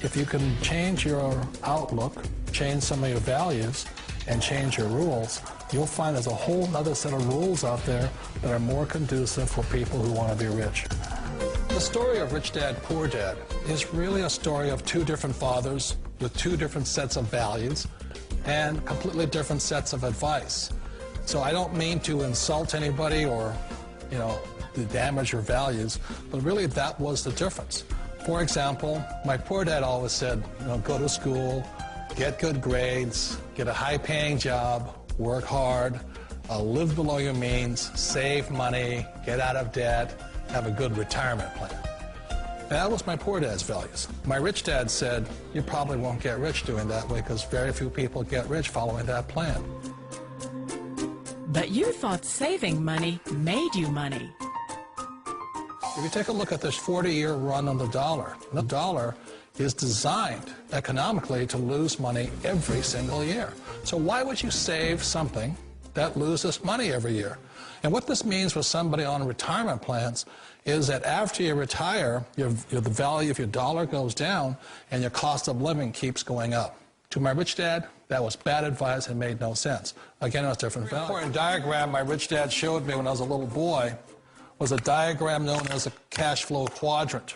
If you can change your outlook, change some of your values, and change your rules, you'll find there's a whole other set of rules out there that are more conducive for people who want to be rich. The story of Rich Dad, Poor Dad is really a story of two different fathers with two different sets of values and completely different sets of advice. So I don't mean to insult anybody or, to damage your values, but really that was the difference. For example, my poor dad always said, go to school, get good grades, get a high-paying job, work hard, live below your means, save money, get out of debt, have a good retirement plan. That was my poor dad's values. My rich dad said, you probably won't get rich doing that way because very few people get rich following that plan. But you thought saving money made you money. If you take a look at this 40-year run on the dollar is designed economically to lose money every single year. So why would you save something that loses money every year? And what this means for somebody on retirement plans is that after you retire, the value of your dollar goes down and your cost of living keeps going up. To my rich dad, that was bad advice and made no sense. Again, it was different value. An important diagram my rich dad showed me when I was a little boy was a diagram known as a cash flow quadrant.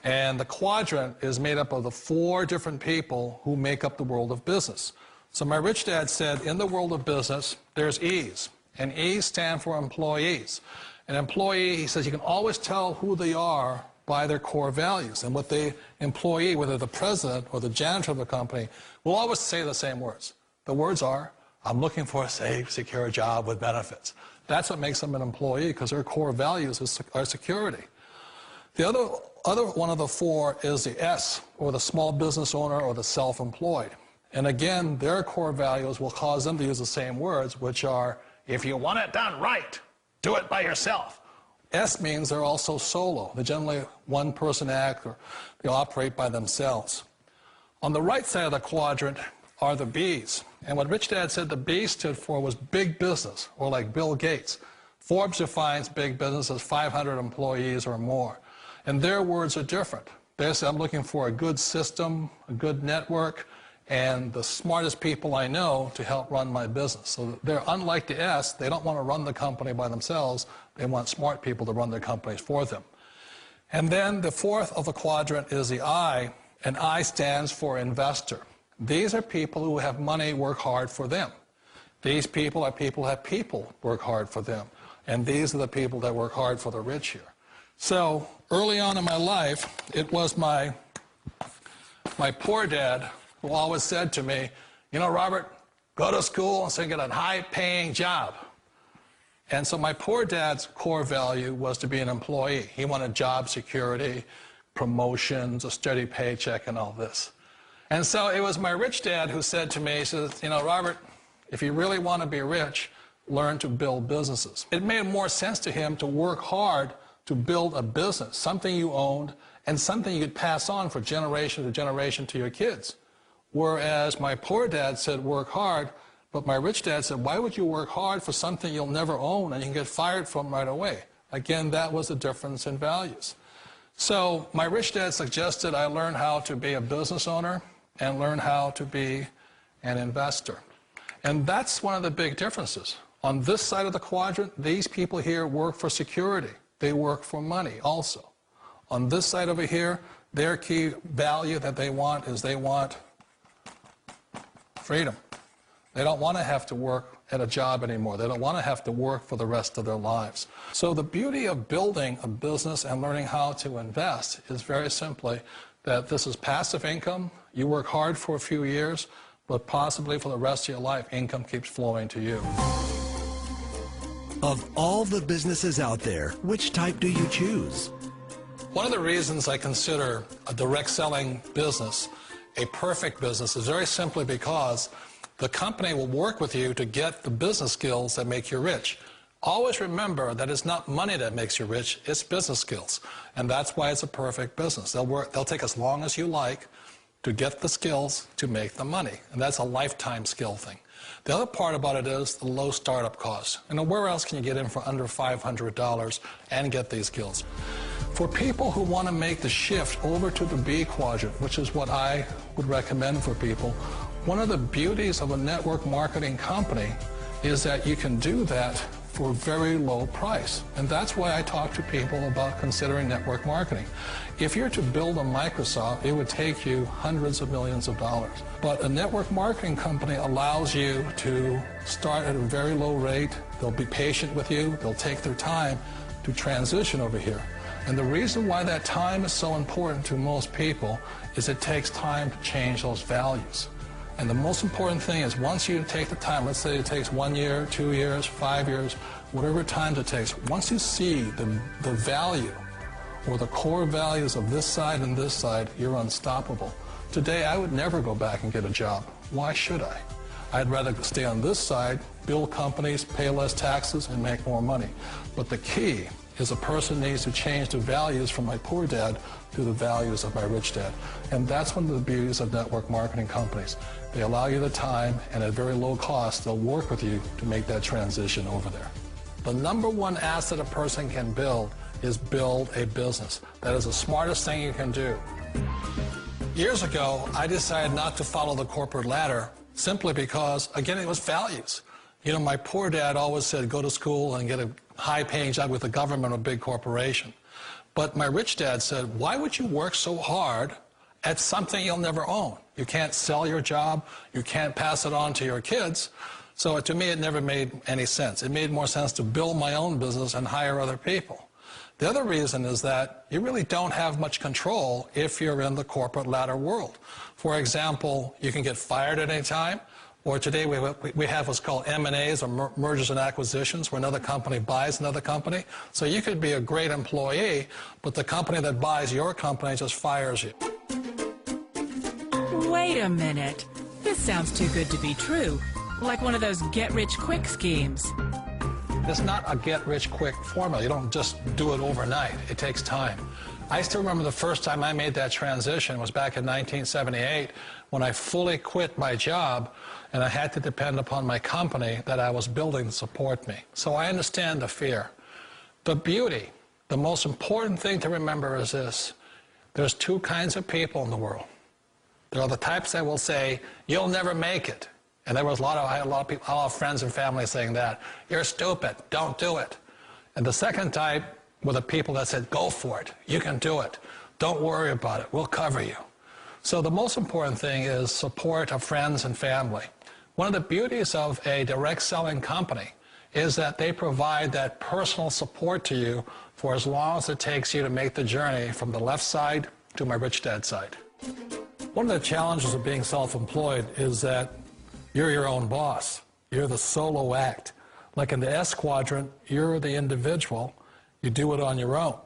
And the quadrant is made up of the 4 different people who make up the world of business. So my rich dad said, in the world of business, there's E's. And E's stand for employees. An employee, he says, you can always tell who they are by their core values. And what the employee, whether the president or the janitor of the company, will always say the same words. The words are, I'm looking for a safe, secure job with benefits. That's what makes them an employee, because their core values are security. The other one of the 4 is the S, or the small business owner or the self-employed. And again, their core values will cause them to use the same words, which are, if you want it done right, do it by yourself. S means they're also solo. They're generally one-person act, or they operate by themselves. On the right side of the quadrant are the B's. And what Rich Dad said the B stood for was big business, or like Bill Gates. Forbes defines big business as 500 employees or more. And their words are different. They say, I'm looking for a good system, a good network, and the smartest people I know to help run my business. So they're unlike the S. They don't want to run the company by themselves. They want smart people to run their companies for them. And then the 4th of the quadrant is the I, and I stands for investor. These are people who have money work hard for them. These people are people who have people work hard for them. And these are the people that work hard for the rich here. So early on in my life, it was my poor dad who always said to me, Robert, go to school and so get a high-paying job. And so my poor dad's core value was to be an employee. He wanted job security, promotions, a steady paycheck, and all this. And so it was my rich dad who said to me, he says, Robert, if you really want to be rich, learn to build businesses. It made more sense to him to work hard to build a business, something you owned, and something you could pass on for generation to generation to your kids. Whereas my poor dad said, work hard, but my rich dad said, why would you work hard for something you'll never own and you can get fired from right away? Again, that was the difference in values. So my rich dad suggested I learn how to be a business owner and learn how to be an investor. And that's one of the big differences. On this side of the quadrant, these people here work for security. They work for money also. On this side over here, their key value that they want is they want freedom. They don't want to have to work at a job anymore. They don't want to have to work for the rest of their lives. So the beauty of building a business and learning how to invest is very simply that this is passive income. You work hard for a few years, but possibly for the rest of your life, income keeps flowing to you. Of all the businesses out there, which type do you choose? One of the reasons I consider a direct selling business a perfect business is very simply because the company will work with you to get the business skills that make you rich. Always remember that it's not money that makes you rich, it's business skills. And that's why it's a perfect business. They'll take as long as you like to get the skills to make the money. And that's a lifetime skill thing. The other part about it is the low startup cost. Where else can you get in for under $500 and get these skills? For people who want to make the shift over to the B quadrant, which is what I would recommend for people, one of the beauties of a network marketing company is that you can do that for a very low price. And that's why I talk to people about considering network marketing. If you're to build a Microsoft, it would take you hundreds of millions of dollars. But a network marketing company allows you to start at a very low rate. They'll be patient with you. They'll take their time to transition over here. And the reason why that time is so important to most people is it takes time to change those values. And the most important thing is once you take the time, let's say it takes 1 year, 2 years, 5 years, whatever time it takes, once you see the value or the core values of this side and this side, you're unstoppable. Today, I would never go back and get a job. Why should I? I'd rather stay on this side, build companies, pay less taxes, and make more money. But the key is a person needs to change the values from my poor dad to the values of my rich dad. And that's one of the beauties of network marketing companies. They allow you the time, and at very low cost, they'll work with you to make that transition over there. The number one asset a person can build is build a business. That is the smartest thing you can do. Years ago, I decided not to follow the corporate ladder simply because, again, it was values. You know, my poor dad always said, go to school and get a high-paying job with the government or a big corporation. But my rich dad said, why would you work so hard at something you'll never own? You can't sell your job. You can't pass it on to your kids. So to me, it never made any sense. It made more sense to build my own business and hire other people. The other reason is that you really don't have much control if you're in the corporate ladder world. For example, you can get fired at any time. Or today we have what's called M&As, or mergers and acquisitions, where another company buys another company. So you could be a great employee, but the company that buys your company just fires you. Wait a minute. This sounds too good to be true. Like one of those get-rich-quick schemes. It's not a get-rich-quick formula. You don't just do it overnight. It takes time. I still remember the first time I made that transition was back in 1978 when I fully quit my job and I had to depend upon my company that I was building to support me. So I understand the fear. The beauty, the most important thing to remember is this. There's two kinds of people in the world. There are the types that will say, you'll never make it. And there was I had a lot of people, a lot of friends and family saying that. You're stupid, don't do it. And the second type were the people that said, go for it, you can do it. Don't worry about it, we'll cover you. So the most important thing is support of friends and family. One of the beauties of a direct selling company is that they provide that personal support to you for as long as it takes you to make the journey from the left side to my rich dad side. One of the challenges of being self-employed is that you're your own boss. You're the solo act. Like in the S quadrant, you're the individual. You do it on your own.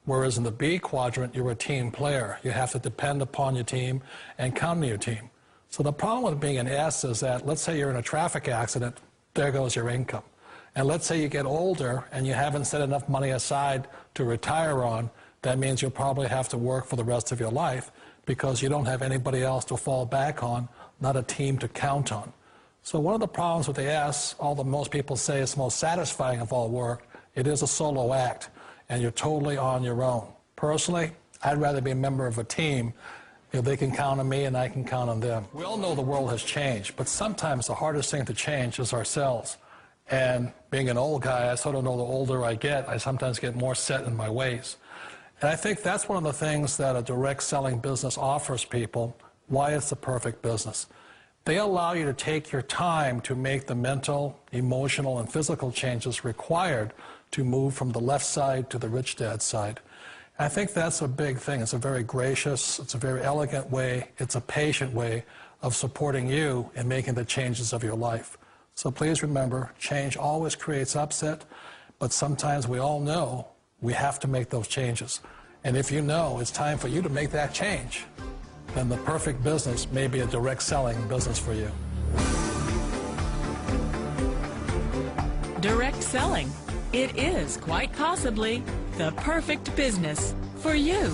Whereas in the B quadrant, you're a team player. You have to depend upon your team and count on your team. So the problem with being an S is that, let's say you're in a traffic accident, there goes your income. And let's say you get older and you haven't set enough money aside to retire on, that means you'll probably have to work for the rest of your life because you don't have anybody else to fall back on, not a team to count on. So one of the problems with the S, although most people say it's the most satisfying of all work, it is a solo act, and you're totally on your own. Personally, I'd rather be a member of a team. You know, they can count on me and I can count on them. We all know the world has changed, but sometimes the hardest thing to change is ourselves. And being an old guy, I sort of know the older I get, I sometimes get more set in my ways. And I think that's one of the things that a direct selling business offers people, why it's the perfect business. They allow you to take your time to make the mental, emotional, and physical changes required to move from the left side to the rich dad side. And I think that's a big thing. It's a very gracious, it's a very elegant way, it's a patient way of supporting you in making the changes of your life. So please remember, change always creates upset, but sometimes we all know we have to make those changes. And if you know it's time for you to make that change, then the perfect business may be a direct selling business for you. Direct selling. It is quite possibly the perfect business for you.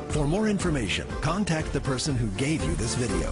For more information, contact the person who gave you this video.